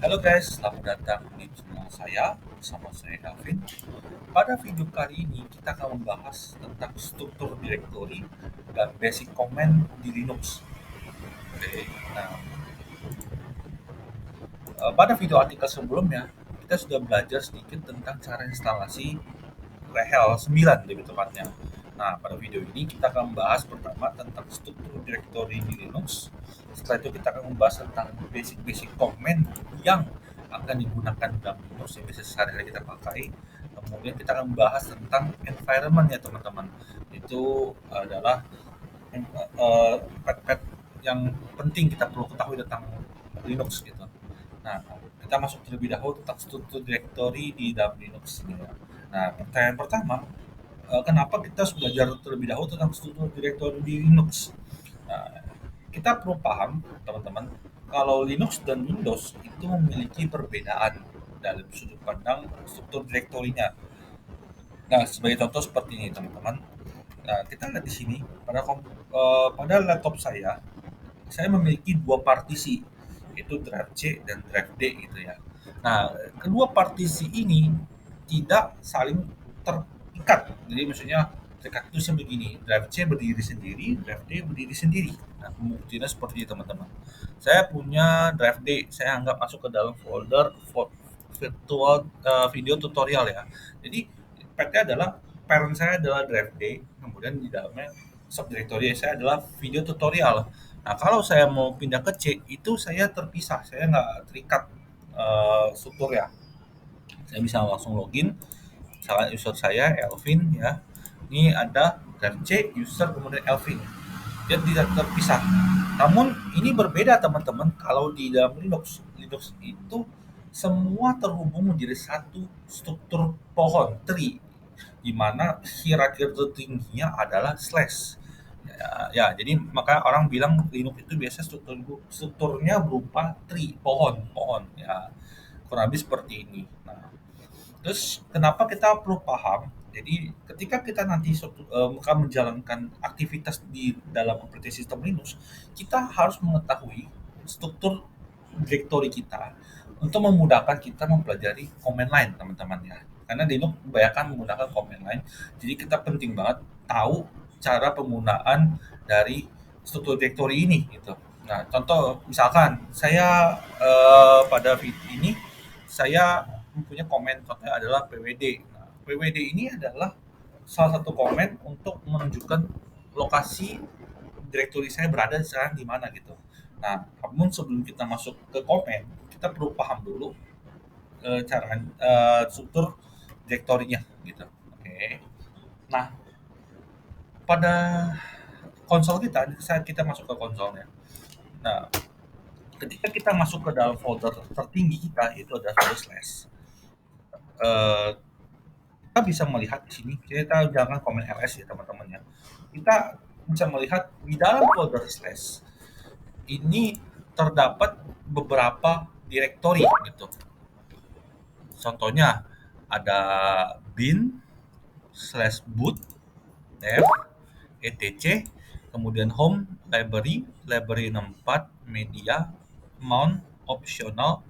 Halo guys, selamat datang di channel saya bersama saya Alvin. Pada video kali ini kita akan membahas tentang struktur directory dan basic command di Linux. Oke, nah pada video artikel sebelumnya kita sudah belajar sedikit tentang cara instalasi Rahel 9 lebih tepatnya. Nah, pada video ini kita akan membahas pertama tentang struktur directory di Linux. Setelah itu kita akan membahas tentang basic-basic command yang akan digunakan dalam Linux yang biasa sehari-hari kita pakai. Kemudian kita akan membahas tentang environment ya teman-teman. Itu adalah pet-pet yang penting kita perlu ketahui tentang Linux gitu. Nah, kita masuk terlebih dahulu tentang struktur directory di dalam Linux ini ya. Nah, pertanyaan pertama, kenapa kita harus belajar terlebih dahulu tentang struktur directory di Linux? Nah, kita perlu paham, teman-teman, kalau Linux dan Windows itu memiliki perbedaan dalam sudut pandang struktur direktorinya. Nah, sebagai contoh seperti ini, teman-teman. Nah, kita lihat di sini pada laptop saya memiliki dua partisi, yaitu drive C dan drive D gitu ya. Nah, kedua partisi ini tidak saling terikat. Jadi maksudnya terikat itu begini, drive C berdiri sendiri, drive D berdiri sendiri. Nah, pembuktiannya seperti ini teman-teman. Saya punya drive D, saya anggap masuk ke dalam folder virtual video tutorial ya. Jadi PT adalah parent saya adalah drive D, kemudian di dalamnya subdirectory saya adalah video tutorial. Nah, kalau saya mau pindah ke C, itu saya terpisah, saya nggak terikat struktur ya. Saya bisa langsung login, misalkan user saya Elvin ya. Ini ada drive C, user kemudian Elvin. Dia tidak terpisah. Namun ini berbeda teman-teman kalau di dalam Linux. Linux itu semua terhubung menjadi satu struktur pohon, tree, di mana hierarki tertingginya adalah slash. Ya, jadi maka orang bilang Linux itu biasa strukturnya berupa tree, pohon ya. Kurang lebih seperti ini. Nah, terus kenapa kita perlu paham? Jadi ketika kita nanti akan menjalankan aktivitas di dalam operating system Linux, kita harus mengetahui struktur directory kita untuk memudahkan kita mempelajari command line teman-teman ya. Karena Linux kebanyakan menggunakan command line, jadi kita penting banget tahu cara penggunaan dari struktur directory ini gitu. Nah, contoh misalkan saya pada video ini saya mempunyai komen contohnya adalah PWD. Nah, PWD ini adalah salah satu komen untuk menunjukkan lokasi direktori saya berada sekarang di mana gitu. Nah, namun sebelum kita masuk ke komen, kita perlu paham dulu cara struktur direktorinya gitu. Oke. Nah, pada konsol kita, saat kita masuk ke konsolnya. Nah, ketika kita masuk ke dalam folder tertinggi kita itu ada folder slash. Eh, kita bisa melihat di sini, kita jangan komen ls ya teman-teman ya. Kita bisa melihat di dalam folder slash ini terdapat beberapa direktori gitu. Contohnya ada bin slash boot dev etc, kemudian home library library 64 media mount optional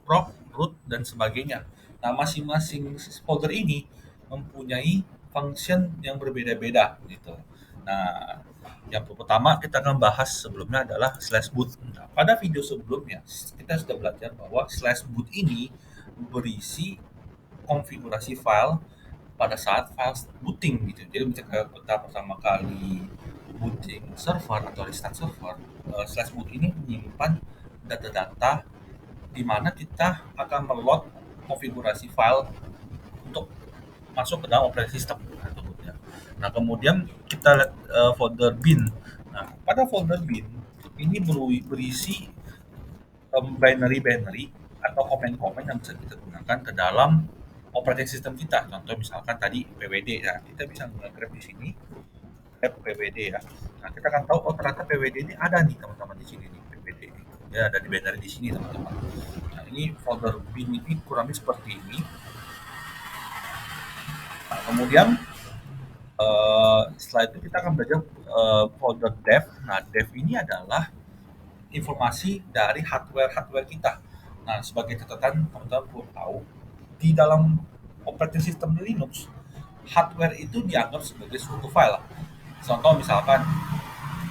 proc root dan sebagainya. Nah, masing-masing folder ini mempunyai function yang berbeda-beda gitu. Nah, yang pertama kita akan bahas sebelumnya adalah slash boot. Nah, pada video sebelumnya kita sudah belajar bahwa slash boot ini berisi konfigurasi file pada saat file booting gitu. Jadi ketika kita pertama kali booting server atau restart server, slash boot ini menyimpan data-data di mana kita akan meload konfigurasi file untuk masuk ke dalam operating system. Nah, kemudian kita lihat folder bin. Nah, pada folder bin ini berisi binary atau komen-komen yang bisa kita gunakan ke dalam operating system kita. Contoh misalkan tadi PWD ya, kita bisa nge-grab di sini grab PWD ya. Nah, kita akan tahu oh ternyata PWD ini ada nih teman-teman di sini nih PWD. Ya ada di binary di sini teman-teman. Nah, ini folder bin ini kurang lebih seperti ini. Nah, kemudian setelah itu kita akan belajar folder dev. Nah, dev ini adalah informasi dari hardware kita. Nah, sebagai catatan, teman-teman perlu tahu, di dalam operating system Linux, hardware itu dianggap sebagai suatu file. Contoh misalkan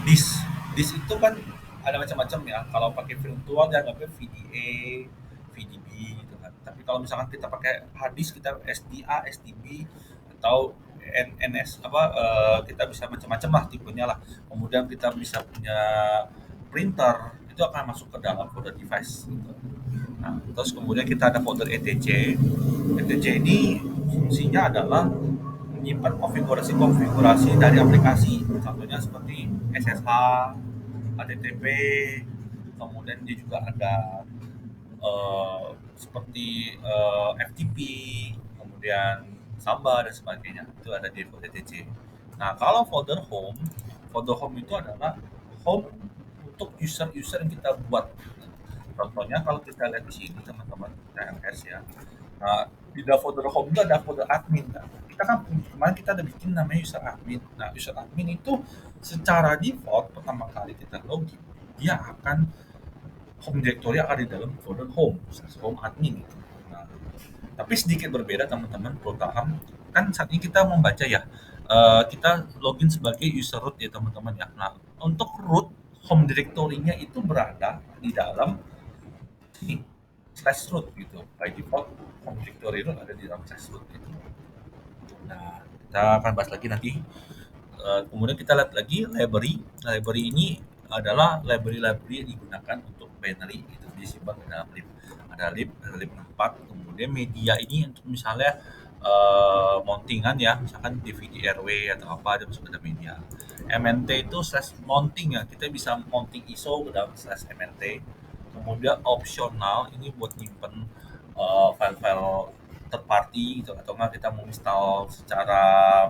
disk. Disk itu kan ada macam-macam ya. Kalau pakai virtual dianggapnya VDA, VDB gitu kan. Tapi kalau misalkan kita pakai hard disk, kita SDA, SDB atau NS apa kita bisa macam-macam lah tipenya lah. Kemudian kita bisa punya printer itu akan masuk ke dalam folder device gitu. Nah, terus kemudian kita ada folder etc. etc ini fungsinya adalah menyimpan konfigurasi-konfigurasi dari aplikasi. Contohnya seperti SSH, HTTP, kemudian dia juga ada seperti FTP, kemudian Samba dan sebagainya. Itu ada di folder etc. Nah, kalau folder home itu adalah home untuk user-user yang kita buat. Contohnya kalau kita lihat di sini teman-teman TLS ya. Nah, di dalam folder home itu ada folder admin kan. Kita kan kemarin kita ada bikin namanya user admin. Nah, user admin itu secara default pertama kali kita login, dia akan home directory akan di dalam folder home admin gitu. Nah, tapi sedikit berbeda teman-teman perlu paham, kan saat ini kita membaca ya, kita login sebagai user root ya teman-teman ya. Nah, untuk root home directory-nya itu berada di dalam sini slash root gitu. By default home directory root ada di dalam slash root gitu. Nah, kita akan bahas lagi nanti. Kemudian kita lihat lagi library. Library ini adalah library-library yang digunakan untuk binary itu disimpan di dalam lib. Ada lib 4. Kemudian media ini untuk misalnya mountingan ya, misalkan DVD RW atau apa ada masuk ke dalam media. MNT itu slash mounting ya, kita bisa mounting ISO ke dalam slash MNT. Kemudian opsional ini buat nyimpen file-file third party gitu, atau enggak kita mau install secara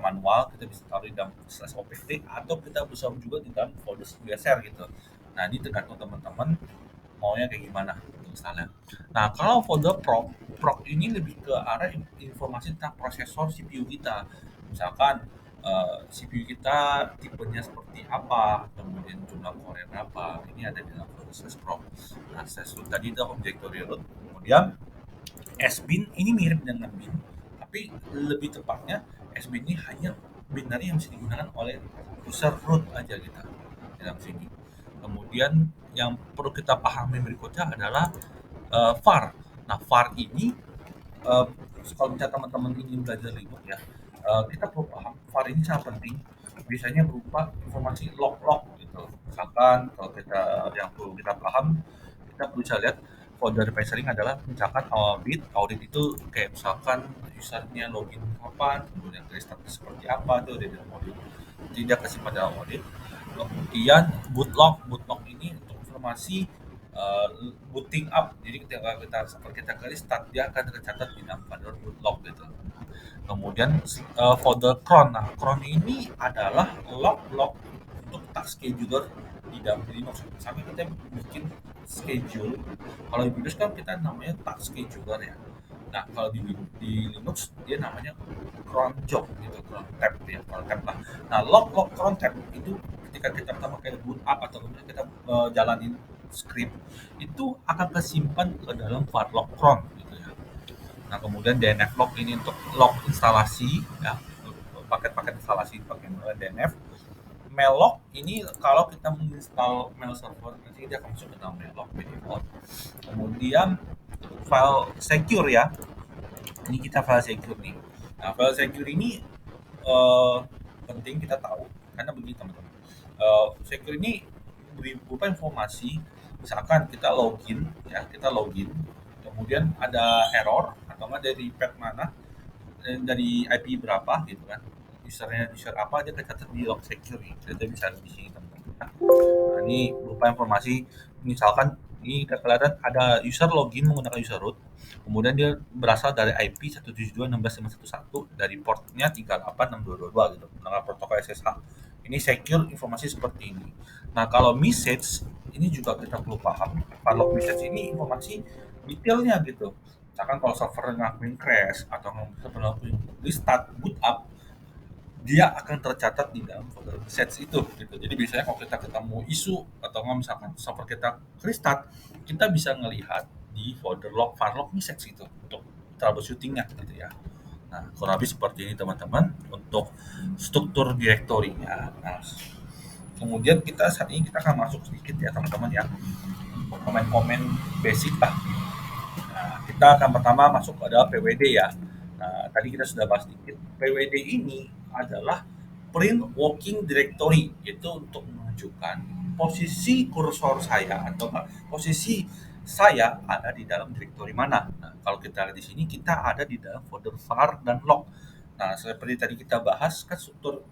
manual kita bisa taruh di dalam slash opt atau kita bisa juga di dalam folder share gitu. Nah, ini tergantung teman-teman maunya kayak gimana misalnya. Nah, kalau folder proc ini lebih ke arah informasi tentang prosesor CPU kita. Misalkan CPU kita tipenya seperti apa, kemudian jumlah core berapa, ini ada di dalam folder slash proc. Nah, slash root tadi itu home directory root. Kemudian SBIN ini mirip dengan bin, tapi lebih tepatnya SBIN ini hanya binary yang bisa digunakan oleh user root aja kita dalam sini. Kemudian yang perlu kita pahami berikutnya adalah var. Nah, var ini eh, kalau misalnya teman-teman ingin belajar Linux ya, kita perlu paham var ini sangat penting. Biasanya berupa informasi log-log gitu. Misalkan kalau kita yang perlu kita paham, kita perlu bisa lihat folder refactoring adalah misalkan audit itu kayak misalkan usernya login kapan, kemudian restart seperti apa itu ada dalam audit. Tidak kesimpan dalam audit. Kemudian bootlog ini untuk informasi booting up. Jadi ketika kita seperti kita kali start dia akan tercatat di dalam folder bootlog gitu. Kemudian folder cron. Nah, cron ini adalah log-log untuk task scheduler di dalam Linux. Misalnya kita bikin schedule. Kalau di Windows kan kita namanya task scheduler ya. Nah, kalau di Linux dia namanya cron job gitu, cron tab ya, cron tab lah. Nah, log cron tab itu ketika kita pertama kali boot up atau kemudian kita jalanin script itu akan tersimpan ke dalam var log cron gitu ya. Nah, kemudian DNF log ini untuk log instalasi ya, paket-paket instalasi pakai DNF. Mail ini kalau kita menginstal mail server nanti dia akan masuk ke dalam mail by default. Kemudian file secure ya. Ini kita file secure nih. Nah, file secure ini eh, penting kita tahu karena begini teman-teman. Secure ini berupa informasi misalkan kita login ya, kita login kemudian ada error atau enggak dari pet mana dari IP berapa gitu kan, usernya user apa dia kecatat di log secure nih, kita bisa di sini teman-teman. Nah, ini berupa informasi misalkan ini kelihatan ada user login menggunakan user root, kemudian dia berasal dari IP 172.16.511 dari portnya 386222 gitu menggunakan protokol SSH. Ini secure informasi seperti ini. Nah, kalau message ini juga kita perlu paham. Kalau message ini informasi detailnya gitu. Misalkan kalau server ngelakuin crash atau ngelakuin restart boot up, dia akan tercatat di dalam folder sets itu gitu. Jadi biasanya kalau kita ketemu isu atau nggak misalkan server kita restart, kita bisa ngelihat di folder log file log message gitu untuk troubleshooting-nya gitu ya. Nah, kurang lebih seperti ini teman-teman untuk struktur direktorinya. Nah, kemudian kita saat ini kita akan masuk sedikit ya teman-teman ya, komen-komen basic lah. Nah, kita akan pertama masuk pada PWD ya. Nah, tadi kita sudah bahas sedikit. PWD ini adalah print working directory, itu untuk menunjukkan posisi kursor saya atau posisi saya ada di dalam directory mana. Nah, kalau kita lihat di sini kita ada di dalam folder var dan log. Nah, seperti tadi kita bahas kan struktur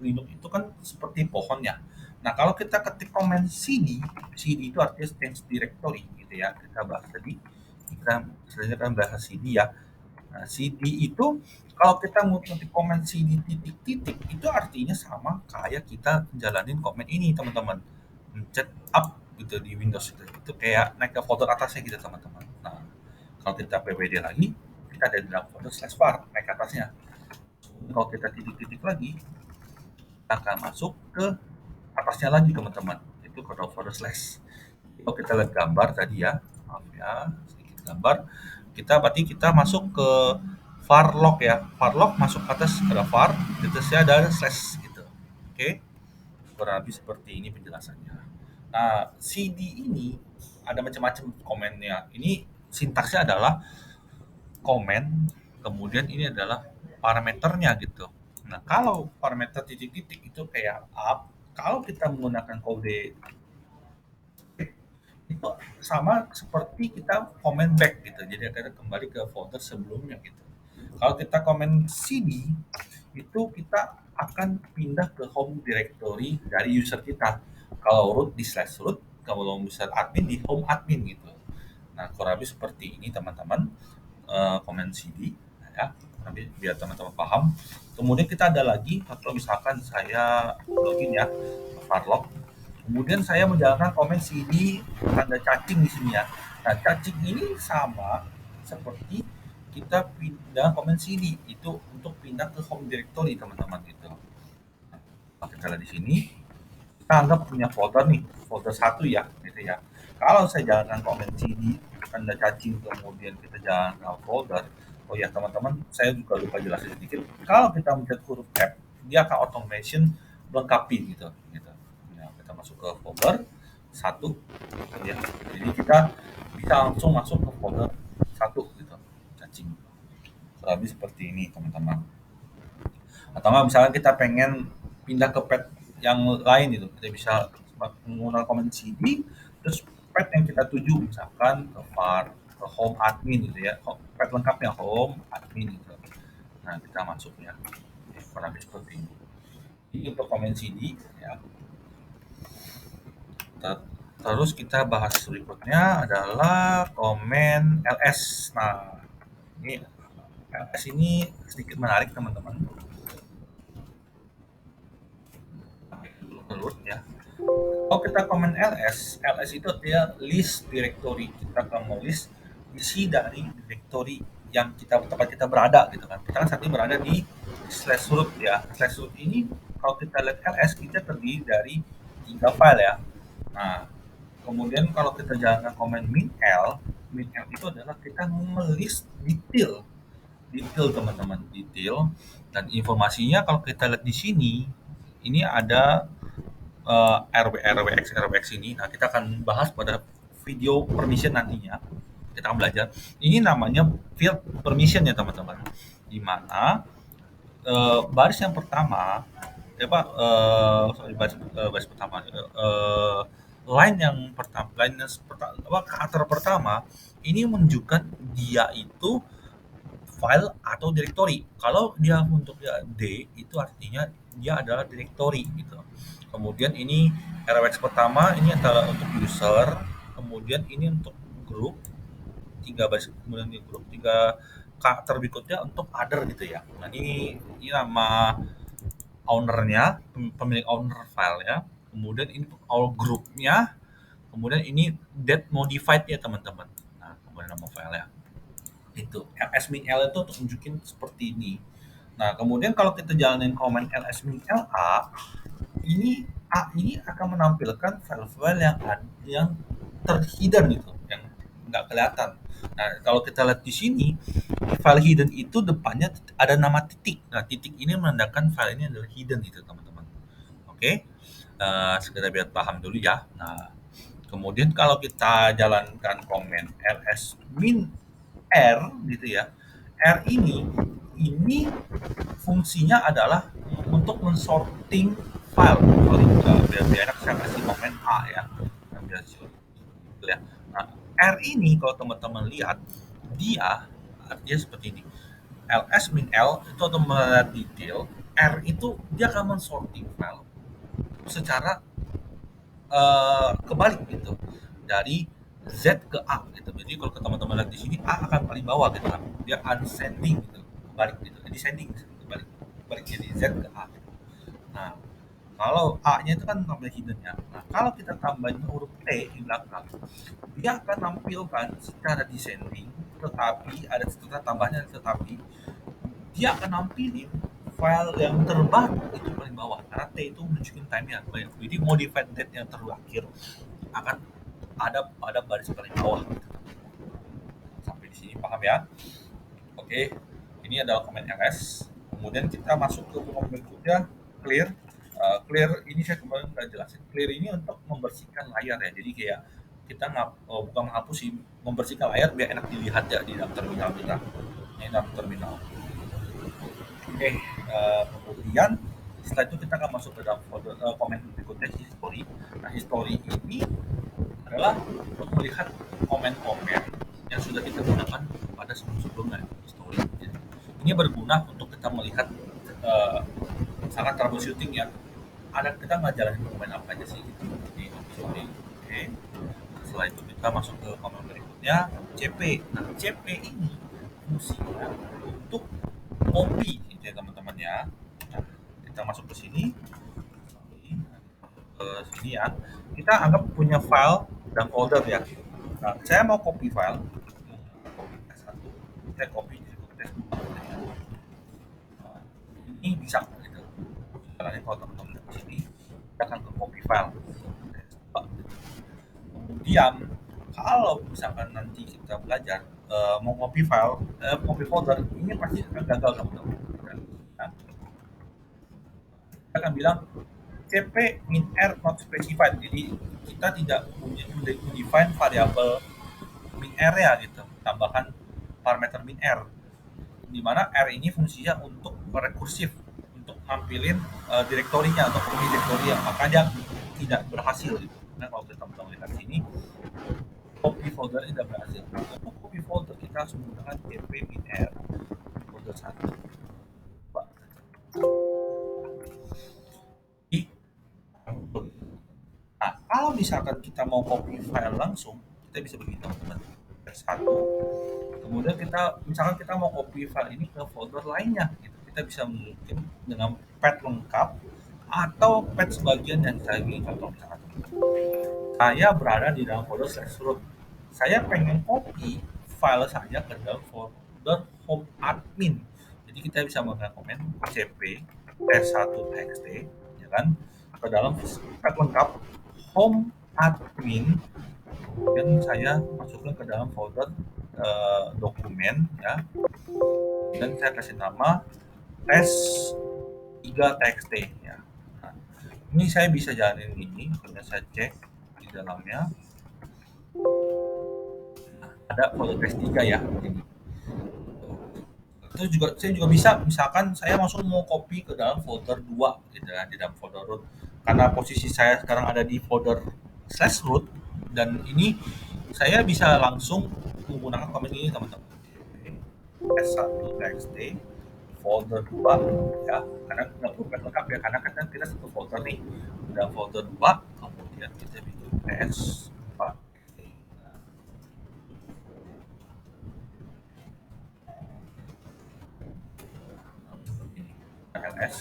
Linux itu kan seperti pohon ya. Nah, kalau kita ketik komen CD, CD itu artinya change directory gitu ya. Kita bahas tadi, kita selanjutnya kan bahas CD ya. Nah, CD itu kalau kita mau ngetik komen CD titik-titik itu artinya sama kayak kita jalanin komen ini teman-teman. Mencet up gitu di Windows itu kayak naik ke folder atasnya gitu teman-teman. Nah, kalau kita PWD lagi, kita ada di dalam folder slash var naik ke atasnya. Kalau kita titik-titik lagi, kita akan masuk ke atasnya lagi teman-teman, itu kode folder slash. Kalau kita lihat gambar tadi ya, maaf ya, sedikit gambar, kita berarti kita masuk ke var log ya, var log masuk ke atas ada var, di atasnya ada slash gitu. Oke, kurang lebih seperti ini penjelasannya. Nah, CD ini ada macam-macam komennya. Ini sintaksnya adalah komen, kemudian ini adalah parameternya gitu. Nah, kalau parameter titik-titik itu kayak up, kalau kita menggunakan kode itu sama seperti kita comment back gitu. Jadi kita kembali ke folder sebelumnya gitu. Kalau kita comment CD itu kita akan pindah ke home directory dari user kita. Kalau root di slash root, kalau user admin di home admin gitu. Nah, kurang lebih seperti ini teman-teman, comment CD ya. Nanti biar teman-teman paham. Kemudian kita ada lagi kalau misalkan saya login ya ke Farlog. Kemudian saya menjalankan komen CD tanda cacing di sini ya. Nah, cacing ini sama seperti kita pindah komen CD itu untuk pindah ke home directory teman-teman gitu. Nah, kita lihat di sini kita anggap punya folder nih, folder satu ya, gitu ya. Kalau saya jalankan komen CD tanda cacing kemudian kita jalankan folder, oh ya teman-teman, saya juga lupa jelasin sedikit. Kalau kita mencet huruf F, dia akan automation melengkapi gitu, gitu. Ya, kita masuk ke folder satu, ya. Jadi kita bisa langsung masuk ke folder satu gitu, cacing. Kurang lebih seperti ini teman-teman. Atau nggak misalnya kita pengen pindah ke pet yang lain gitu, kita bisa menggunakan komen CD, terus pet yang kita tuju misalkan ke var, ke home admin gitu ya, pet lengkapnya home admin gitu. Nah, kita masuk ya, kurang lebih seperti ini. Ini untuk komen CD ya. Terus kita bahas berikutnya adalah komen LS. Nah, ini LS ini sedikit menarik teman-teman. Menurut ya, kalau kita komen LS, LS itu dia list directory. Kita akan mau list isi dari directory yang tempat kita berada gitu kan. Kita kan saat ini berada di slash root ya. Slash root ini kalau kita lihat LS kita terdiri dari 3 file ya. Nah, kemudian kalau kita jalankan komen min L itu adalah kita nge-list detail, detail teman-teman, detail dan informasinya kalau kita lihat di sini ini ada RWX ini. Nah, kita akan bahas pada video permission nantinya. Kita akan belajar. Ini namanya field permission ya teman-teman. Di mana baris yang pertama, baris pertama, line yang pertama, karakter pertama ini menunjukkan dia itu file atau directory. Kalau dia untuk D itu artinya dia adalah directory gitu. Kemudian ini RWX pertama ini adalah untuk user, kemudian ini untuk grup, tiga baris kemudian di grup, tiga karakter berikutnya untuk other gitu ya. Nah, ini nama ownernya, pemilik owner file ya. Kemudian ini all grupnya, kemudian ini date modified ya teman-teman. Nah, kemudian nama filenya itu ls min l itu untuk nunjukin seperti ini. Nah, kemudian kalau kita jalanin command ls min la, ini akan menampilkan file-file yang terhidden gitu, yang nggak kelihatan. Nah, kalau kita lihat di sini, file hidden itu depannya ada nama titik. Nah, titik ini menandakan file ini adalah hidden itu, teman-teman. Oke, sekedar biar paham dulu ya. Nah, kemudian kalau kita jalankan komen ls min r gitu ya, r ini fungsinya adalah untuk mensorting file. Sorry, biar enak saya kasih komen A ya. Nah, biar gitu ya. Nah, R ini kalau teman-teman lihat, dia artinya seperti ini. ls min l itu untuk melihat detail, R itu dia akan mensorting file secara kebalik gitu, dari Z ke A gitu. Jadi kalau teman-teman lihat di sini, A akan paling bawah gitu kan, dia ascending gitu, kebalik gitu, descending kebalik, kebalik jadi Z ke A. Nah, kalau A-nya itu kan namanya hidden ya. Nah, kalau kita tambahin huruf T di belakang, dia akan nampilkan secara descending, tetapi ada setelah tambahnya, tetapi dia akan nampilin file yang terbaru itu paling bawah, karena T itu menunjukkan time nya. Jadi modified date yang terakhir akan ada pada baris paling bawah. Sampai di sini paham ya? Oke, ini adalah komen ls. Kemudian kita masuk ke komen berikutnya, clear. Clear ini saya kemarin udah jelasin. Clear ini untuk membersihkan layar ya. Jadi kayak kita bukan menghapus sih, membersihkan layar biar enak dilihat ya di dalam terminal kita. Ini dalam terminal. Oke, kemudian setelah itu kita akan masuk ke dalam folder, komen berikutnya, history. Nah, history ini adalah untuk melihat komen-komen yang sudah kita gunakan pada sebelum-sebelumnya, history. Jadi, ini berguna untuk kita melihat, sangat troubleshooting ya. Ada kita nggak jalanin komen apa aja sih gitu di history. Oke. Setelah itu kita masuk ke komen berikutnya, CP. Nah, CP ini fungsinya untuk copy gitu ya, teman-teman ya. Nah, kita masuk ke sini, ke sini ya. Kita anggap punya file dan folder ya. Nah, saya mau copy file, copy S1, saya copy di test 2. Nah, ini bisa gitu. Caranya kalau teman-teman di sini, kita akan ke copy file. Kemudian kalau misalkan nanti kita belajar mau copy file, copy folder, ini pasti akan gagal, teman-teman. Nah, kita akan bilang CP min R not specified. Jadi kita tidak punya define variabel min R ya gitu, tambahkan parameter min R, di mana R ini fungsinya untuk rekursif, untuk nampilin direktorinya atau copy direktori yang maka dia tidak berhasil gitu. Nah, kalau kita lihat sini, copy folder ini tidak berhasil. Untuk copy folder kita harus menggunakan cp min R folder 1. Nah, kalau misalkan kita mau copy file langsung, kita bisa begini, teman-teman. Satu, kemudian misalkan kita mau copy file ini ke folder lainnya, gitu. Kita bisa mungkin dengan path lengkap atau path sebagian yang saya ingin contoh. Misalkan saya berada di dalam folder slash root, saya pengen copy file saja ke dalam folder home admin. Jadi kita bisa menggunakan komen cp s1txt ya kan, ke dalam path lengkap home admin, kemudian saya masukkan ke dalam folder dokumen ya, dan saya kasih nama tes3txt ya. Nah, ini saya bisa jalanin ini, kemudian saya cek di dalamnya ada folder tes3 ya. Itu juga saya juga bisa, misalkan saya langsung mau copy ke dalam folder 2 gitu ya, di dalam folder root. Karena posisi saya sekarang ada di folder slash root, dan ini saya bisa langsung menggunakan komen ini, teman-teman. S1txt folder 2 ya, karena nggak perlu lengkap ya, karena kan kita satu folder nih, dalam folder 2, kemudian kita bikin S4 ls.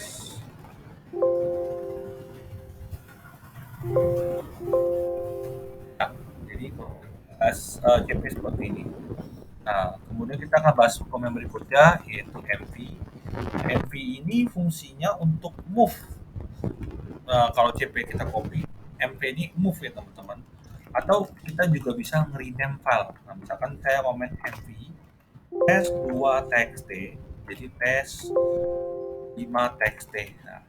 Nah, jadi CP seperti ini. Nah, kemudian kita akan bahas komen berikutnya, yaitu MV. MV ini fungsinya untuk move. Nah, kalau CP kita copy, MV ini move ya, teman-teman. Atau kita juga bisa nge-rename file. Nah, misalkan saya komen mv tes2 txt, jadi tes5 txt. Nah,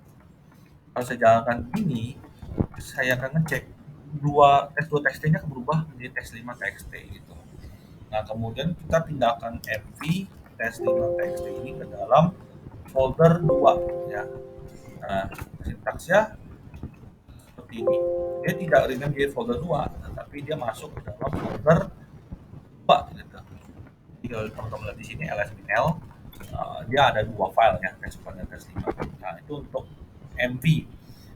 kalau saya jalankan ini, saya akan ngecek tes2 txt-nya akan berubah menjadi tes5 txt gitu. Nah, kemudian kita pindahkan mv tes5 txt ini ke dalam folder 2 ya. Nah, sintaksnya seperti ini. Dia tidak rename di folder 2, tetapi dia masuk ke dalam folder 2 gitu. Jadi kalau teman-teman lihat di sini ls-minl, dia ada 2 file ya, tes1 dan tes5. Nah, itu untuk mv.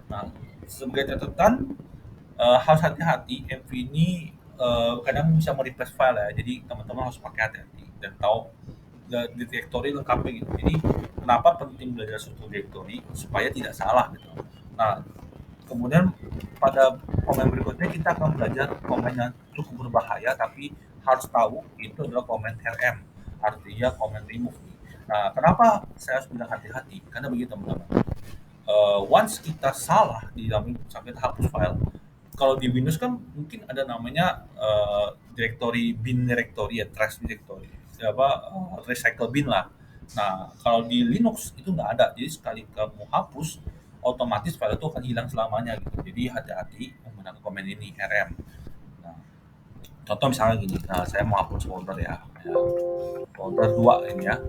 Nah, sebagai catatan, harus hati-hati, mv ini kadang bisa mereplace file ya, jadi teman-teman harus pakai hati-hati dan tahu di directory lengkapnya gitu. Jadi kenapa penting belajar struktur directory supaya tidak salah gitu. Nah, kemudian pada komen berikutnya kita akan belajar komen yang cukup berbahaya tapi harus tahu itu adalah komen RM, artinya komen remove. Nah, kenapa saya harus bilang hati-hati? Karena begini teman-teman, once kita salah di dalam sampai hapus file, kalau di Windows kan mungkin ada namanya directory bin directory ya, trash directory, apa recycle bin lah. Nah, kalau di Linux itu nggak ada, jadi sekali kamu hapus, otomatis file itu akan hilang selamanya gitu. Jadi hati-hati menggunakan komen ini RM. Nah, contoh misalnya gini, nah saya mau hapus folder ya, folder 2 ini ya,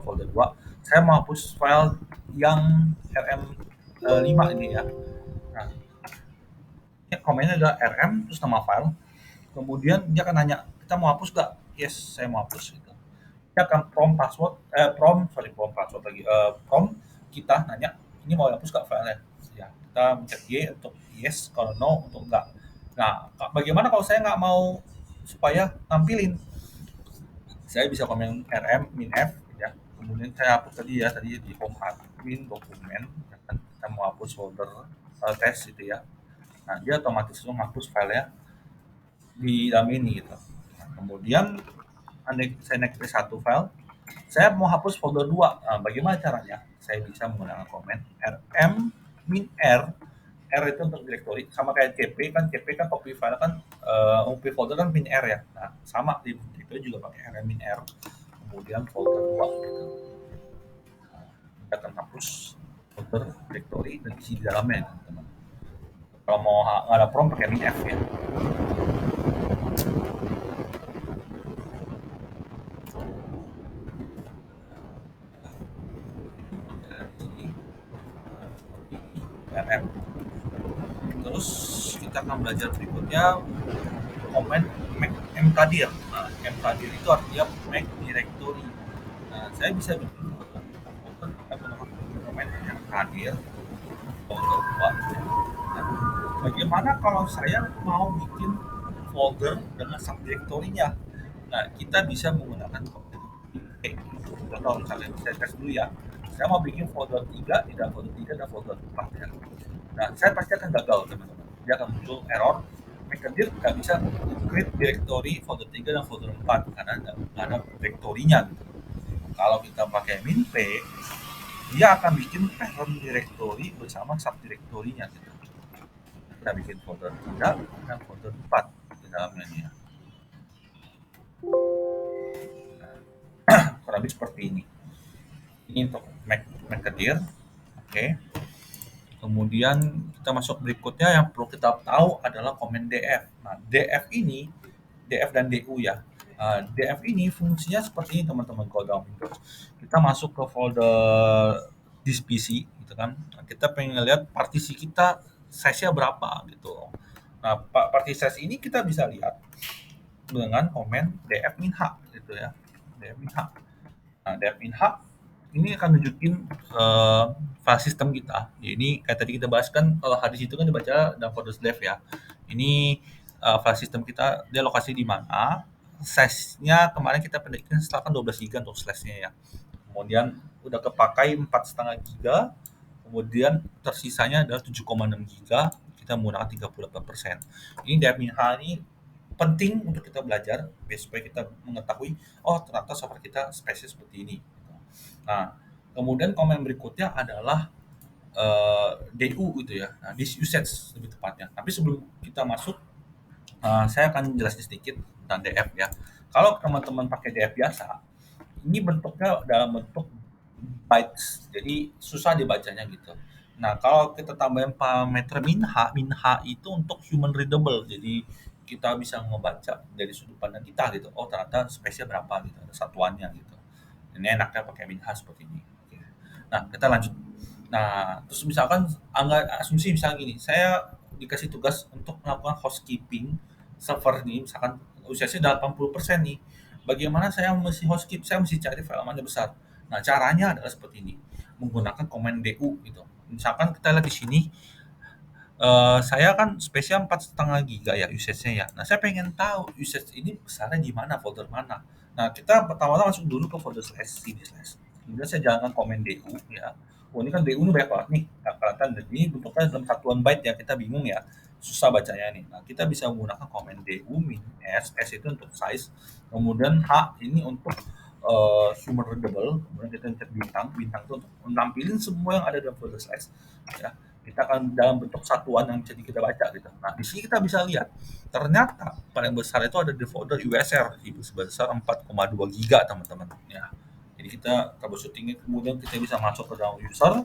folder 2. Saya mau hapus file yang RM5 ini ya. Nah, komennya adalah RM terus nama file. Kemudian dia akan nanya, kita mau hapus gak? Yes, saya mau hapus gitu. Dia akan prompt password, prompt password lagi, prompt kita nanya, ini mau hapus gak filenya? Ya, kita mencet Y untuk yes, kalau no untuk enggak. Nah, bagaimana kalau saya nggak mau supaya tampilin? Saya bisa komen rm min f ya. Kemudian saya hapus tadi di home admin dokumen, ya kan? Kita mau hapus folder test itu ya. Nah, dia otomatis langsung menghapus filenya di dalam ini gitu. Nah, kemudian saya naik ke satu file, saya mau hapus folder 2. Nah, bagaimana caranya? Saya bisa menggunakan komen rm min r itu untuk directory, sama kayak cp kan copy file kan, copy folder kan min r ya. Nah, sama di itu juga pakai rm min r, kemudian folder 2 gitu. Nah, kita akan hapus folder directory dan isi di dalamnya teman-teman. Kalau mau nggak ada prompt pakai min f ya. RM. Terus kita akan belajar berikutnya komen mkdir. Nah, mkdir itu artinya make directory. Nah, saya bisa bikin komen mkdir folder 2. Nah, bagaimana kalau saya mau bikin folder dengan subdirectory-nya? Nah, kita bisa menggunakan komen contoh misalnya saya tes dulu ya. Saya mau bikin folder 3, tidak folder 3 dan folder 4 ya. Nah, saya pasti akan gagal teman-teman. Dia akan muncul error. Mkdir nggak bisa create directory folder 3 dan folder 4 karena nggak ada directory-nya gitu. Kalau kita pakai min p, dia akan bikin parent directory bersama subdirectory-nya gitu. Kita bikin folder 3 dan folder 4 di dalamnya nih ya. Nah, kurang lebih seperti ini. Ini untuk mkdir. Oke. Kemudian kita masuk berikutnya, yang perlu kita tahu adalah komen df. Nah, df dan du ya. Df ini fungsinya seperti ini teman-teman kalau dalam Windows. Kita masuk ke folder disk PC gitu kan. Nah, kita pengen lihat partisi kita size-nya berapa gitu. Nah, partisi size ini kita bisa lihat dengan komen df min h gitu ya. Df min h. Nah, df min h ini akan nunjukin file system kita. Ini kayak tadi kita bahas kan, kalau hard disk itu kan dibaca dalam folder dev ya. Ini file system kita, dia lokasi di mana. Size-nya kemarin kita pendekin setelahkan 12 GB untuk slash-nya ya. Kemudian udah kepakai 4,5 GB. Kemudian tersisanya adalah 7,6 GB. Kita menggunakan 38%. Ini DMIH ini penting untuk kita belajar supaya kita mengetahui, oh ternyata software kita spesies seperti ini. Nah, kemudian komen berikutnya adalah DU gitu ya. Nah, this usage lebih tepatnya. Tapi sebelum kita masuk Saya akan jelasin sedikit tentang DF ya. Kalau teman-teman pakai DF biasa, ini bentuknya dalam bentuk bytes, jadi susah dibacanya gitu. Nah, kalau kita tambahin parameter min H itu untuk human readable. Jadi kita bisa ngebaca dari sudut pandang kita gitu. Oh, ternyata spesies berapa gitu, ada satuannya gitu. Ini enaknya pakai min H seperti ini. Oke. Nah, kita lanjut. Nah, terus misalkan asumsi misalnya gini, saya dikasih tugas untuk melakukan housekeeping server nih, misalkan usianya 80% nih. Bagaimana saya mesti housekeep? Saya mesti cari file mana besar. Nah, caranya adalah seperti ini, menggunakan command du gitu. Misalkan kita lihat di sini, saya kan spesial 4,5 giga ya usage-nya ya. Nah, saya pengen tahu usage ini besarnya di mana, folder mana. Nah, kita pertama-tama masuk dulu ke folder slash cd slash. Kemudian saya jalankan command du ya. Oh, ini kan du ini banyak banget nih. Nah, kelihatan ini bentuknya dalam satuan byte ya, kita bingung ya. Susah bacanya nih. Nah, kita bisa menggunakan command du min s itu untuk size, kemudian h ini untuk human readable, kemudian kita pencet bintang, bintang itu untuk menampilin semua yang ada dalam folder slash ya. Kita akan dalam bentuk satuan yang jadi kita baca gitu. Nah, di sini kita bisa lihat ternyata paling besar itu ada di folder USR sebesar 4,2 giga teman-teman ya. Jadi kita troubleshooting, kemudian kita bisa masuk ke dalam user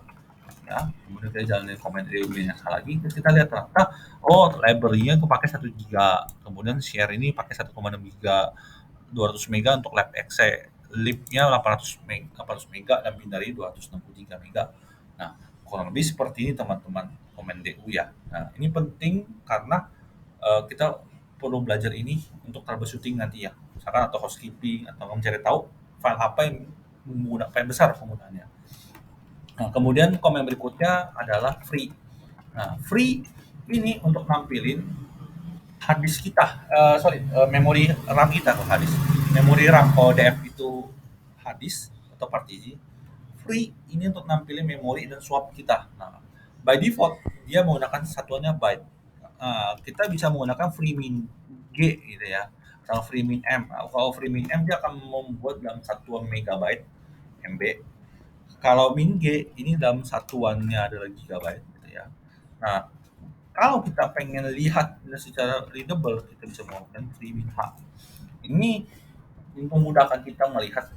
ya, kemudian kita jalanin command nya lagi, terus kita lihat ternyata oh library-nya kepake 1 giga, kemudian share ini pakai 1,6 giga, 200 mega untuk lab exe, libnya 800 mega dan binary 263 mega. Nah, kurang lebih seperti ini teman-teman komen DU ya. Nah, ini penting karena kita perlu belajar ini untuk troubleshooting nanti ya. Misalkan atau housekeeping atau mencari tahu file apa yang menggunakan file besar penggunaannya. Nah, kemudian komen berikutnya adalah free. Nah, free ini untuk nampilin harddisk kita, memori RAM kita kalau harddisk. Memori RAM kalau DF itu harddisk atau partisi, free ini untuk nampilin memori dan swap kita. Nah, by default dia menggunakan satuannya byte. Kita bisa menggunakan freemin G gitu ya, atau freemin M. Nah, kalau freemin M dia akan membuat dalam satuan megabyte MB. Kalau min G ini dalam satuannya adalah gigabyte gitu ya. Nah, kalau kita pengen lihat secara readable, kita bisa menggunakan freemin H. Ini memudahkan kita melihat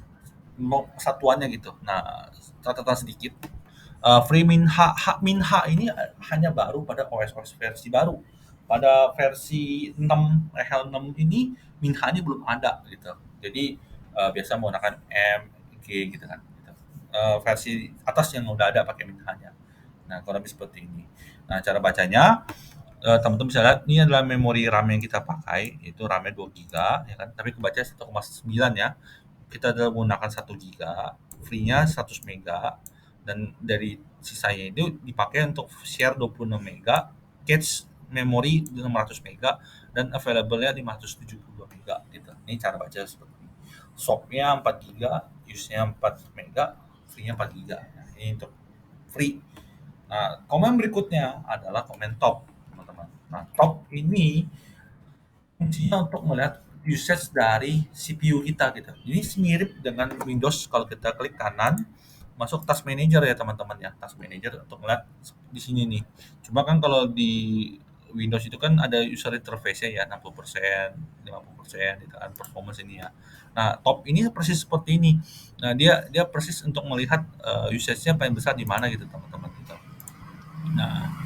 satuannya gitu. Nah, catatan sedikit, Freemin min H ini hanya baru pada OS versi baru. Pada versi 6, RHEL 6 ini min H ini belum ada gitu. Jadi biasa menggunakan M, G gitu kan. Gitu. Versi atas yang udah ada pakai min H-nya. Nah, kurang lebih seperti ini. Nah, cara bacanya teman-teman bisa lihat ini adalah memori RAM yang kita pakai, itu RAM-nya 2 giga ya kan, tapi kebaca 1,9 ya. Kita adalah menggunakan 1 giga, free-nya 100 mega, dan dari sisanya itu dipakai untuk share 26 mega, cache memori 600 mega, dan available-nya 572 mega gitu. Ini cara baca seperti ini. Swap-nya 4 giga, use-nya 4 mega, free-nya 4 giga. Nah, ini untuk free. Nah, komen berikutnya adalah komen top, teman-teman. Nah, top ini fungsinya untuk melihat usage dari CPU kita gitu. Ini mirip dengan Windows, kalau kita klik kanan masuk task manager ya teman-teman ya, task manager untuk melihat di sini nih. Cuma kan kalau di Windows itu kan ada user interface-nya ya 60%, 50% gitu kan performance ini ya. Nah, top ini persis seperti ini. Nah, dia dia persis untuk melihat usage-nya paling besar di mana gitu teman-teman gitu. Nah,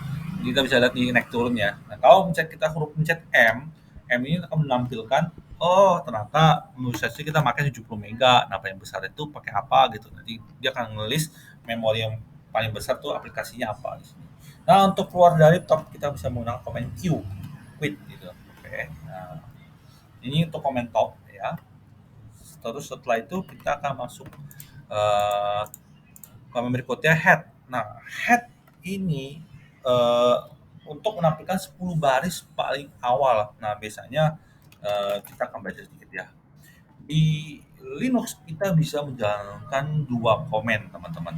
kita bisa lihat di naik turun ya. Nah, kalau kita huruf mencet M, M ini akan menampilkan, oh ternyata usage kita pakai 70 mega. Nah, paling besar itu pakai apa gitu. Nanti dia akan ngelis memori yang paling besar tuh aplikasinya apa di sini. Nah, untuk keluar dari top kita bisa menggunakan command Q, quit gitu. Oke. Nah, ini untuk command top ya. Terus setelah itu kita akan masuk eh command berikutnya head. Nah, head ini eh, untuk menampilkan 10 baris paling awal. Nah, biasanya kita akan baca sedikit ya. Di Linux kita bisa menjalankan dua komen, teman-teman.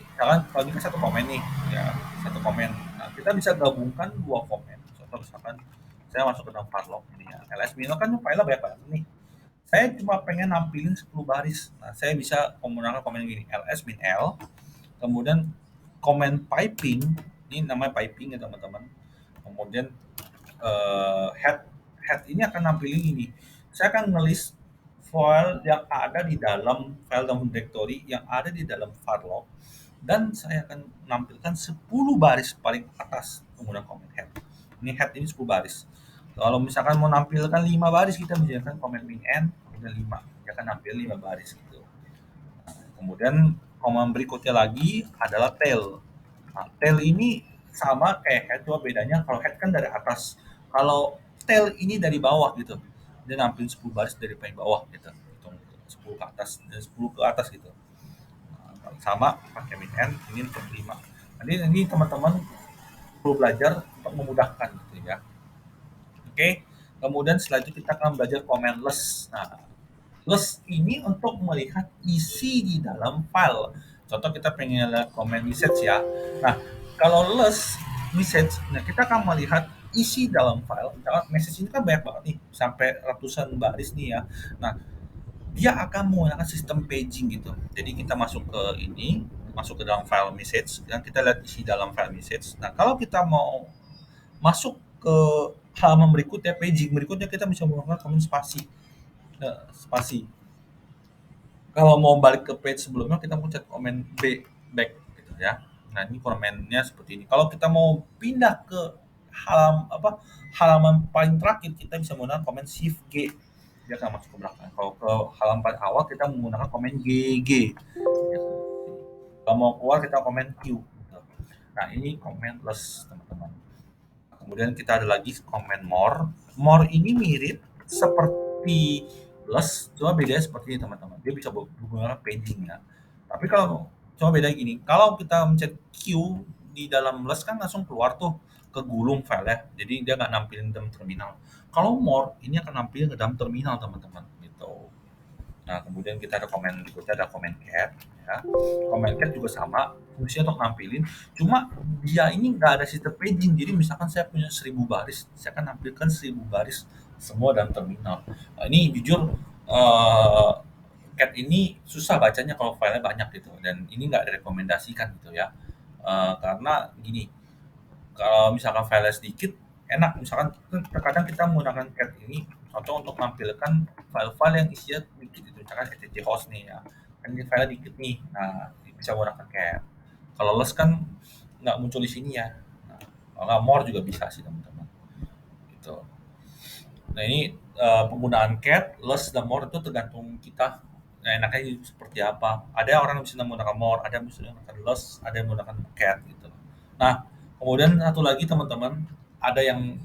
Misalkan kalau ini kan satu komen nih, ya satu komen. Nah, kita bisa gabungkan dua komen. Contoh misalkan saya masuk ke dalam Farlog ini ya. LS Mino kan file banyak banget nih. Saya cuma pengen nampilin 10 baris. Nah, saya bisa menggunakan komen gini, ls min l, kemudian comment piping, ini namanya piping ya teman-teman. Kemudian head head ini akan nampilin ini. Saya akan ngelis file yang ada di dalam file dalam directory yang ada di dalam file log, dan saya akan menampilkan 10 baris paling atas menggunakan comment head. Ini head ini 10 baris. Kalau misalkan mau nampilkan 5 baris, kita menjalankan comment min n, kemudian 5. Dia akan nampil 5 baris gitu. Nah, kemudian command berikutnya lagi adalah tail. Nah, tail ini sama kayak head, cuma bedanya kalau head kan dari atas. Kalau tail ini dari bawah gitu. Dia nampilin 10 baris dari paling bawah gitu. Hitung 10 ke atas dan 10 ke atas gitu. Nah, sama pakai min n, ini untuk 5. Jadi ini teman-teman perlu belajar untuk memudahkan gitu ya. Oke. Kemudian setelah itu kita akan belajar command less. Nah, less ini untuk melihat isi di dalam file. Contoh kita pengen lihat command message ya. Nah, kalau less message, nah kita akan melihat isi dalam file. Misalkan message ini kan banyak banget nih, sampai ratusan baris nih ya. Nah, dia akan menggunakan sistem paging gitu. Jadi kita masuk ke ini, masuk ke dalam file message, dan kita lihat isi dalam file message. Nah, kalau kita mau masuk ke halaman berikutnya, paging berikutnya, kita bisa menggunakan command spasi. Spasi. Kalau mau balik ke page sebelumnya, kita pencet command B, back gitu ya. Nah, ini command-nya seperti ini. Kalau kita mau pindah ke halaman paling terakhir, kita bisa menggunakan command shift G. Dia akan masuk ke belakang. Kalau ke halaman paling awal, kita menggunakan command GG. Kalau mau keluar, kita command Q gitu. Nah, ini command less, teman-teman. Kemudian kita ada lagi command more. More ini mirip seperti less, cuma bedanya seperti ini teman-teman. Dia bisa menggunakan paging ya. Tapi kalau cuma beda gini, kalau kita mencet Q di dalam less kan langsung keluar tuh ke gulung file ya. Jadi dia nggak nampilin dalam terminal. Kalau more ini akan nampilin ke dalam terminal teman-teman gitu. Nah, kemudian kita ada komen berikutnya, ada comment cat ya. Comment cat juga sama, fungsinya untuk nampilin, cuma dia ini nggak ada sistem paging. Jadi misalkan saya punya 1000 baris, saya akan nampilkan 1000 baris semua dalam terminal. Nah, ini jujur cat ini susah bacanya kalau filenya banyak gitu, dan ini nggak direkomendasikan gitu ya. Karena gini, kalau misalkan filenya sedikit, enak. Misalkan terkadang kita menggunakan cat ini contoh untuk menampilkan file-file yang isinya dikit itu, misalkan etc host nih ya, kan ini file dikit nih, nah bisa menggunakan cat. Kalau less kan nggak muncul di sini ya. Nah, kalau nggak more juga bisa sih teman-teman gitu. Nah, ini penggunaan cat, less dan more itu tergantung kita. Nah, enaknya seperti apa. Ada orang yang bisa menggunakan more, ada yang bisa menggunakan less, ada yang menggunakan cat gitu. Nah, kemudian satu lagi teman-teman, ada yang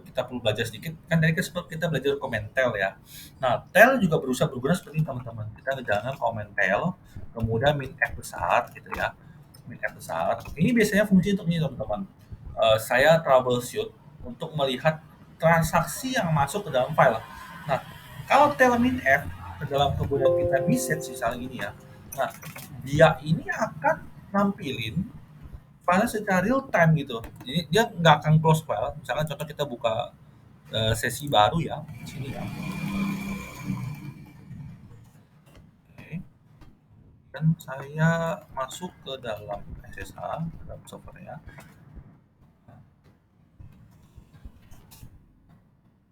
kita perlu belajar sedikit. Kan tadi kita belajar comment tail ya. Nah, tail juga berusaha berguna seperti ini teman-teman. Kita jangan comment tail, kemudian min F besar gitu ya. Min F besar. Ini biasanya fungsi untuk ini teman-teman. Saya troubleshoot untuk melihat transaksi yang masuk ke dalam file. Nah, kalau tail min F ke dalam kemudian kita message misalnya gini ya. Nah, dia ini akan nampilin file secara real time gitu. Jadi dia nggak akan close file. Misalkan contoh kita buka sesi baru ya, di sini ya. Oke. Dan saya masuk ke dalam SSH, ke dalam servernya.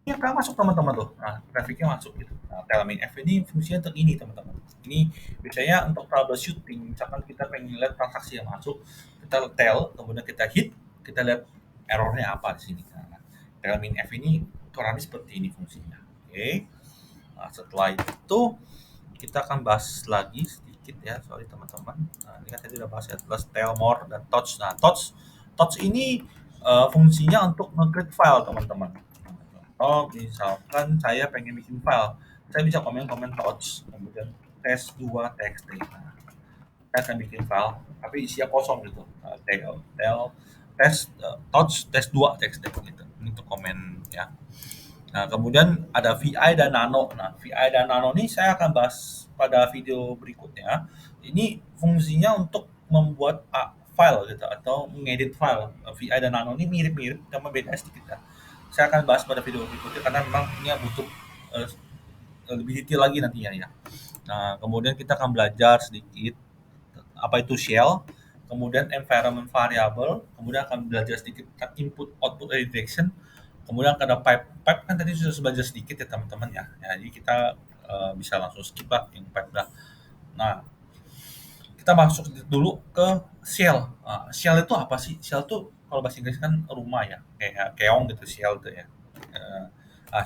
Ini akan masuk teman-teman tuh. Nah, grafiknya masuk gitu. Nah, Telmin F ini fungsinya untuk ini teman-teman. Ini biasanya untuk troubleshooting. Misalkan kita pengen lihat transaksi yang masuk, kita tel, kemudian kita hit, kita lihat errornya apa di sini. Nah, Telmin F ini kurang lebih seperti ini fungsinya. Oke. Nah, setelah itu kita akan bahas lagi sedikit ya, sorry teman-teman. Nah, ini kan tadi udah bahas ya, plus tel, more, dan touch. Nah, touch ini fungsinya untuk nge-create file teman-teman. Oh, misalkan saya pengen bikin file, saya bisa komen-komen touch, kemudian test2.txt. Nah, saya akan bikin file, tapi isinya kosong gitu. Tel, test, touch, test2.txt gitu. Ini untuk komen ya. Nah, kemudian ada VI dan Nano. Nah, VI dan Nano ini saya akan bahas pada video berikutnya. Ini fungsinya untuk membuat file gitu atau mengedit file. VI dan Nano ini mirip-mirip, cuma beda sedikit ya. Saya akan bahas pada video berikutnya karena memang ini butuh eh, lebih detail lagi nantinya ya. Nah, kemudian kita akan belajar sedikit apa itu shell, kemudian environment variable, kemudian akan belajar sedikit tentang input output redirection, Kemudian ada pipe. Pipe kan tadi sudah belajar sedikit ya teman-teman ya. Ya, jadi kita bisa langsung skip lah yang pipe dah. Nah, kita masuk dulu ke shell. Shell itu apa sih? Shell itu kalau bahasa Inggris kan rumah ya, kayak keong gitu shell itu ya. Eh,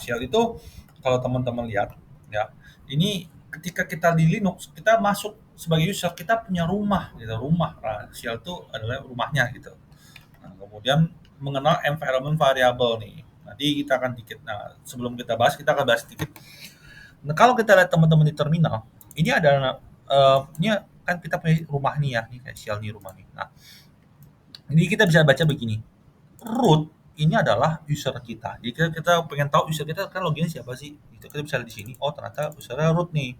Shell itu kalau teman-teman lihat ya, ini ketika kita di Linux kita masuk sebagai user kita punya rumah gitu, rumah. Shell itu adalah rumahnya gitu. Nah, kemudian mengenal environment variable nih. Nanti kita akan dikit. Nah, sebelum kita bahas, kita akan bahas sedikit. Nah, kalau kita lihat teman-teman di terminal, ini ada ini kan kita punya rumah nih ya, nih kayak shell nih rumah nih. Nah, ini kita bisa baca begini. Root ini adalah user kita. Jadi kita pengen tahu user kita kan loginnya siapa sih? Itu kita bisa lihat di sini. Oh, ternyata usernya root nih.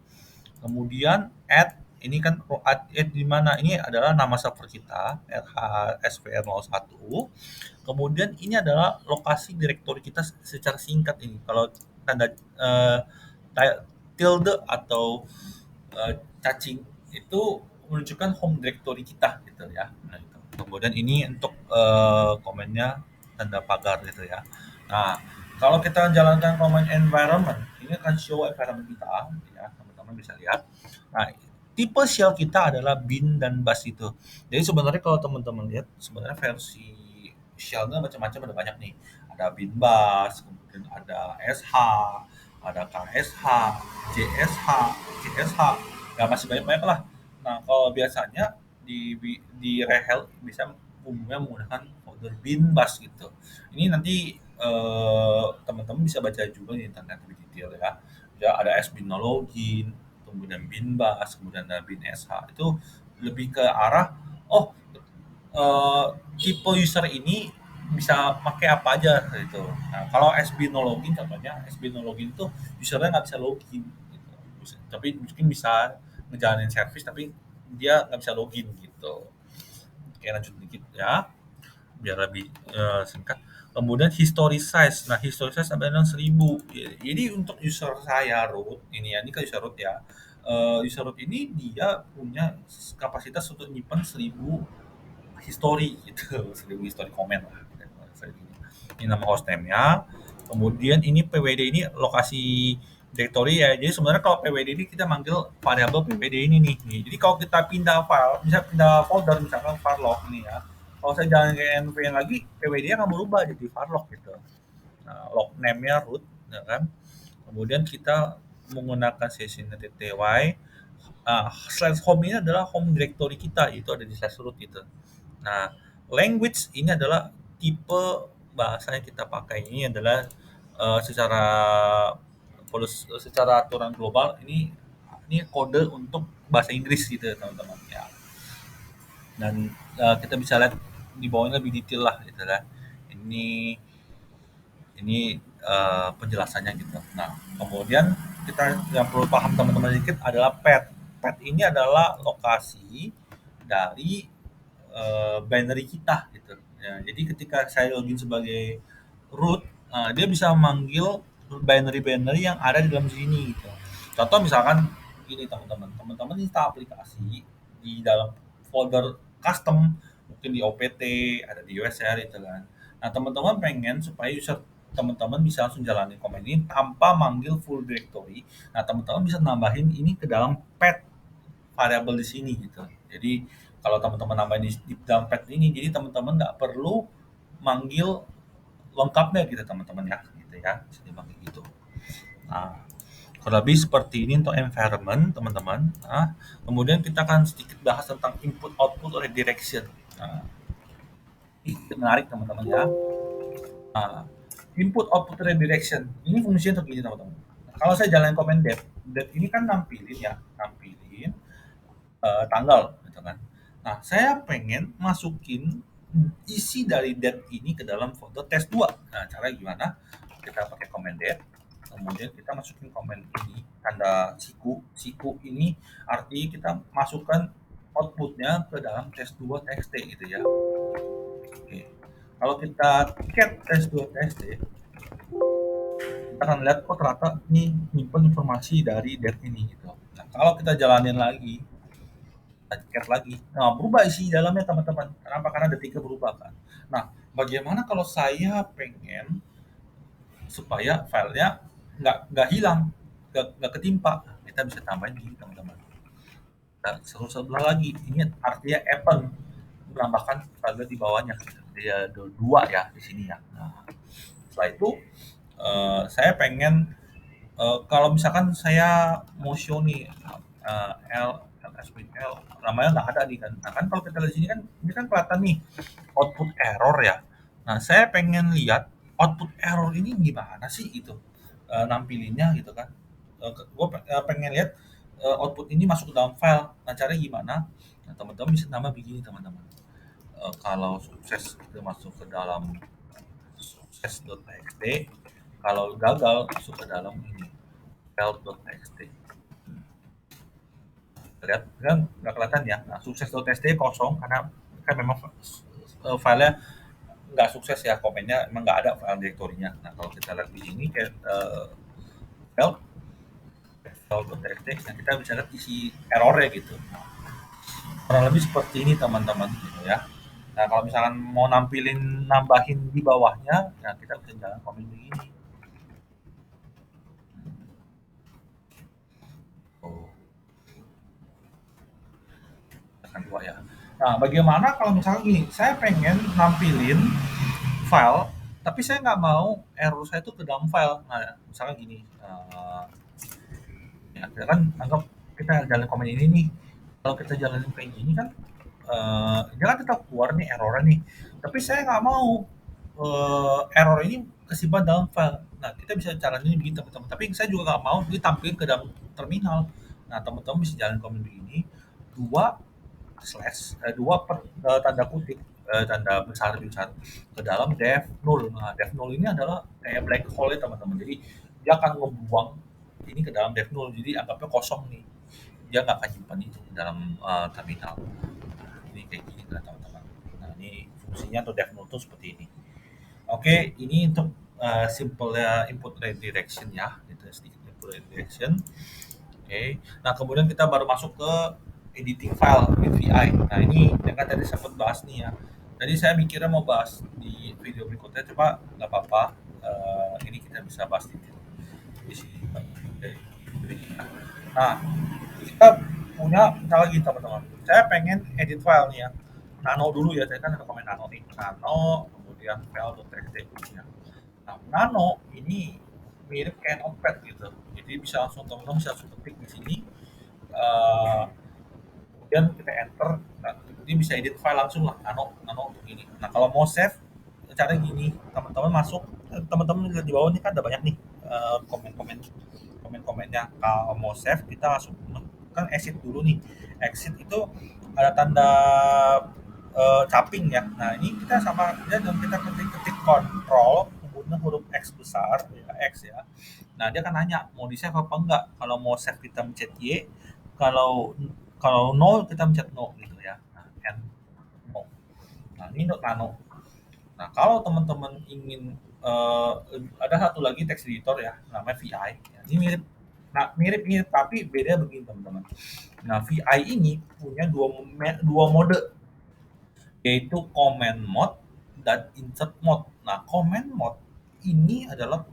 Kemudian add ini kan add di mana? Ini adalah nama server kita, RHSPR01. Kemudian ini adalah lokasi direktori kita secara singkat ini. Kalau tanda tilde atau cacing itu menunjukkan home directory kita gitu ya. Nah, itu. Kemudian ini untuk komennya tanda pagar gitu ya. Nah, kalau kita jalankan command environment, ini akan show environment kita ya, teman-teman bisa lihat. Nah, tipe shell kita adalah bin dan bash itu. Jadi sebenarnya kalau teman-teman lihat sebenarnya versi shell-nya macam-macam ada banyak nih. Ada bin bash, kemudian ada sh, ada ksh, jsh, csh, ya masih banyak-banyak lah. Nah, kalau biasanya di rehel bisa umumnya menggunakan folder bin bash gitu. Ini nanti teman-teman bisa baca juga di internet lebih detail ya. Ya ada sbinologin, kemudian bin bash, kemudian ada bin sh. Itu lebih ke arah oh eh, tipe user ini bisa pakai apa aja gitu. Nah, kalau SB no login contohnya, SB no login itu usernya nggak bisa login gitu. Tapi mungkin bisa ngejalanin service tapi dia nggak bisa login gitu. Oke, lanjut dikit ya biar lebih singkat. Kemudian history size. Nah, history size sampai dengan 1000. Jadi untuk user saya root ini ya, ini kan user root ya. User root ini dia punya kapasitas untuk nyimpan 1000 history gitu, 1000 history komen lah. Ini nama hostname-nya. Kemudian ini PWD ini lokasi directory ya. Jadi sebenarnya kalau PWD ini kita manggil variabel PWD ini nih. Jadi kalau kita pindah file, bisa pindah folder misalkan varlog nih ya. Kalau saya jalan ke env yang lagi, PWD-nya akan berubah jadi varlog gitu. Nah, log name-nya root, ya kan. Kemudian kita menggunakan session tty. Slash home ini adalah home directory kita, itu ada di slash root gitu. Nah, language ini adalah tipe bahasa yang kita pakai. Ini adalah secara secara aturan global ini kode untuk bahasa Inggris gitu teman-teman ya. Dan kita bisa lihat di bawahnya lebih detail lah gitu lah. Ini penjelasannya gitu. Nah, kemudian kita yang perlu paham teman-teman sedikit adalah pet. Pet ini adalah lokasi dari binary kita gitu. Ya, jadi ketika saya login sebagai root, dia bisa memanggil binary-binary yang ada di dalam sini gitu. Contoh misalkan gini teman-teman, teman-teman install aplikasi di dalam folder custom, mungkin di OPT, ada di USR itu kan. Nah, teman-teman pengen supaya user teman-teman bisa langsung jalanin command ini tanpa manggil full directory. Nah, teman-teman bisa nambahin ini ke dalam pet variabel di sini gitu. Jadi kalau teman-teman nambahin di dalam pet ini, jadi teman-teman nggak perlu manggil lengkapnya gitu teman-teman ya, gitu ya, bisa dipanggil gitu. Nah, kurang lebih seperti ini untuk environment teman-teman. Nah, kemudian kita akan sedikit bahas tentang input output redirection. Nah, ini menarik teman-teman ya. Nah, input output redirection ini fungsinya untuk ini teman-teman. Nah, kalau saya jalan command det ini kan nampilin ya, nampilin tanggal gitu kan. Nah, saya pengen masukin isi dari det ini ke dalam folder test 2. Nah, cara gimana? Kita pakai command det, kemudian kita masukin komen ini tanda siku ini arti kita masukkan outputnya ke dalam test2 txt gitu ya. Oke. Kalau kita cat test2 txt, kita akan lihat kok ternyata ini nyimpen informasi dari det ini gitu. Nah, kalau kita jalanin lagi cat lagi. Nah, berubah isi dalamnya teman-teman. Kenapa? Karena detiknya berubah kan. Nah, bagaimana kalau saya pengen supaya filenya nggak hilang, nggak ketimpa. Kita bisa tambahin gini teman-teman. Nah, sebelah lagi, ini artinya append, menambahkan file di bawahnya. Jadi ada dua ya di sini ya. Nah, setelah itu saya pengen kalau misalkan saya mau show nih LSBL namanya nggak ada nih kan. Nah kan kalau kita lihat di sini kan ini kan kelihatan nih output error ya. Nah saya pengen lihat output error ini gimana sih itu nampilinnya gitu kan. Gue pengen lihat output ini masuk ke dalam file. Nah caranya gimana? Nah, teman-teman bisa nambah begini teman-teman. Kalau sukses itu masuk ke dalam sukses.txt, kalau gagal masuk ke dalam ini failed.txt. Lihat kan nggak kelihatan ya. Nah, sukses.txt kosong karena kan memang filenya nggak sukses ya, komennya emang nggak ada file direktorinya. Nah kalau kita lihat di sini kayak failed failed.txt, nah kita bisa lihat isi errornya gitu. Kurang lebih seperti ini teman-teman gitu ya. Nah kalau misalkan mau nampilin nambahin di bawahnya, nah kita bisa jalan komen begini. Oh, tekan dua ya. Nah, bagaimana kalau misalnya gini, saya pengen nampilin file, tapi saya nggak mau error saya itu ke dalam file. Nah, misalnya gini, ya kita kan anggap kita jalan komen ini nih. Kalau kita jalanin kayak gini kan, dia kan tetap keluar nih errornya nih. Tapi saya nggak mau error ini kesimpan dalam file. Nah, kita bisa caranya begini teman-teman. Tapi saya juga nggak mau ditampilkan ke dalam terminal. Nah, teman-teman bisa jalan komen begini. Dua slash dua tanda kutip tanda besar ke dalam dev null. Nah, dev null ini adalah kayak black hole ya teman-teman. Jadi dia akan ngebuang ini ke dalam dev null. Jadi anggapnya kosong nih. Dia nggak akan simpan itu di dalam terminal. Nah, ini kayak gini kan teman-teman. Nah, ini fungsinya untuk dev null itu seperti ini. Oke, ini untuk simple input redirection ya, itu sedikit input redirection. Oke, nah kemudian kita baru masuk ke editing file with VI. Nah ini yang kan tadi sempat bahas nih ya. Tadi saya mikirnya mau bahas di video berikutnya, coba nggak apa-apa. Ini kita bisa bahas di sini. Oke. Nah, kita punya misalnya lagi teman-teman. Saya pengen edit file nih ya. Nano dulu ya, saya kan ada komen nano nih. Nano, kemudian file.txt ya. Nah, nano ini mirip kayak notepad gitu. Jadi bisa langsung teman-teman bisa langsung ketik di sini. eh, Kemudian kita enter, nah, ini bisa edit file langsung lah, nano untuk ini. Nah kalau mau save, cara gini, teman-teman masuk, teman-teman lihat di bawah ini kan ada banyak nih komen-komennya. Kalau mau save, kita langsung kan exit dulu nih. Exit itu ada tanda caping ya. Nah ini kita sama aja dan kita ketik control, kemudian huruf X besar, ya, X ya. Nah dia akan nanya mau di save apa enggak. Kalau mau save kita mencet Y, kalau kalau no kita mencet no gitu ya. Nah, and no. Nah, ini untuk nano. Nah, kalau teman-teman ingin ada satu lagi text editor ya, namanya VI. Ya, ini mirip, nah mirip-mirip tapi beda begini teman-teman. Nah, VI ini punya dua mode, yaitu command mode dan insert mode. Nah, command mode ini adalah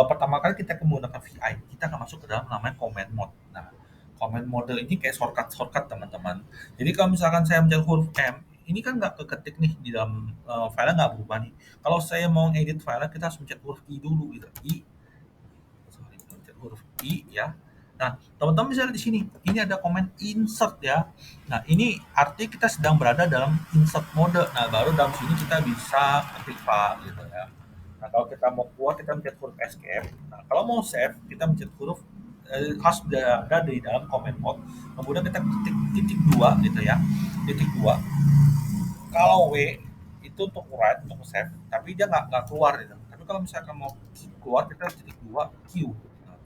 pertama kali kita menggunakan VI, kita akan masuk ke dalam namanya command mode. Nah, command mode ini kayak shortcut teman-teman. Jadi kalau misalkan saya mencari huruf M, ini kan nggak keketik nih di dalam file nggak berubah nih. Kalau saya mau edit file, kita harus mencet huruf I dulu gitu. Sorry, mencet huruf I ya. Nah, teman-teman bisa lihat di sini, ini ada komen insert ya. Nah, ini arti kita sedang berada dalam insert mode. Nah, baru dalam sini kita bisa ketik Pak gitu ya. Nah, kalau kita mau keluar kita mencet huruf escape. Nah, kalau mau save kita mencet huruf harus berada di dalam comment mode. Kemudian kita ketik titik dua gitu ya. Titik dua. Kalau W itu untuk write untuk save, tapi dia nggak keluar gitu. Tapi kalau misalkan mau keluar kita titik dua Q. Nah,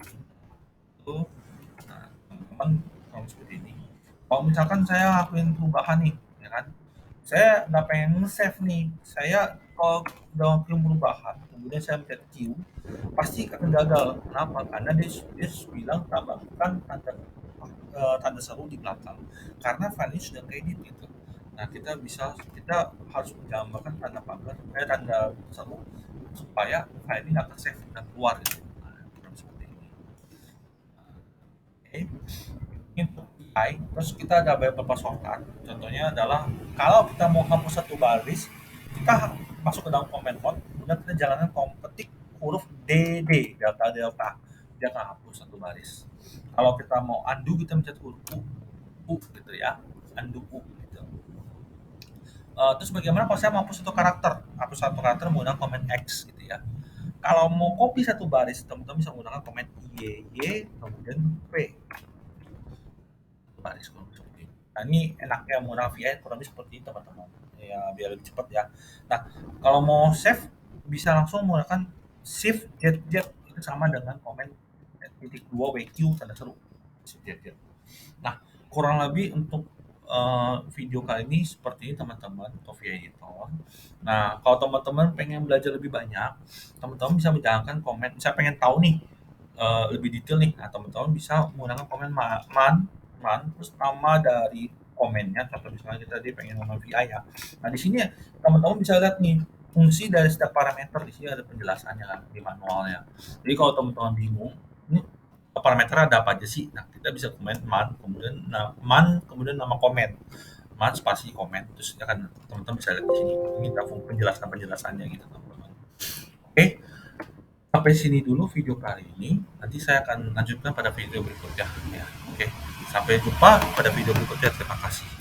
itu nah, teman-teman kalau seperti ini. Kalau misalkan saya lakuin perubahan nih, ya kan? Saya nggak pengen save nih. Saya kalau udah lakuin perubahan, kemudian saya mencet Q, pasti akan gagal. Kenapa? Karena dia bilang tambahkan tanda seru di belakang. Karena file ini sudah kredit gitu. Nah, kita harus menambahkan tanda seru supaya file ini nggak ke-save dan keluar gitu. Nah, kurang seperti ini. Oke, ini untuk AI, terus kita ada beberapa shortcut. Contohnya adalah kalau kita mau hapus satu baris, kita masuk ke dalam command prompt, kemudian kita jalankan ketik huruf DD, delta delta, dia akan hapus satu baris. Kalau kita mau undo, kita mencet huruf U gitu ya, undo U gitu. Terus bagaimana kalau saya mau hapus satu karakter menggunakan command X gitu ya. Kalau mau copy satu baris, teman-teman bisa menggunakan command Y, kemudian V baris kurang seperti ini. Nah, ini enaknya menggunakan VI kurang lebih seperti itu teman-teman. Ya biar lebih cepat ya. Nah, kalau mau save bisa langsung menggunakan shift Z itu sama dengan komen titik dua WQ tanda seru shift Z. Nah, kurang lebih untuk video kali ini seperti ini teman-teman untuk VI Editor. Nah, kalau teman-teman pengen belajar lebih banyak, teman-teman bisa menjalankan komen. Bisa pengen tahu nih lebih detail nih, nah teman-teman bisa menggunakan komen man terus nama dari komennya, contoh misalnya kita tadi pengen ngomong VI ya. Nah di sini ya teman-teman bisa lihat nih fungsi dari setiap parameter, di sini ada penjelasannya kan di manualnya. Jadi kalau teman-teman bingung ini parameter ada apa aja sih, nah kita bisa komen man kemudian nama komen man spasi komen, terus akan teman-teman bisa lihat di sini ini ada penjelasannya gitu teman-teman. Oke, sampai sini dulu video kali ini. Nanti saya akan lanjutkan pada video berikutnya. Ya, oke. Sampai jumpa pada video berikutnya. Terima kasih.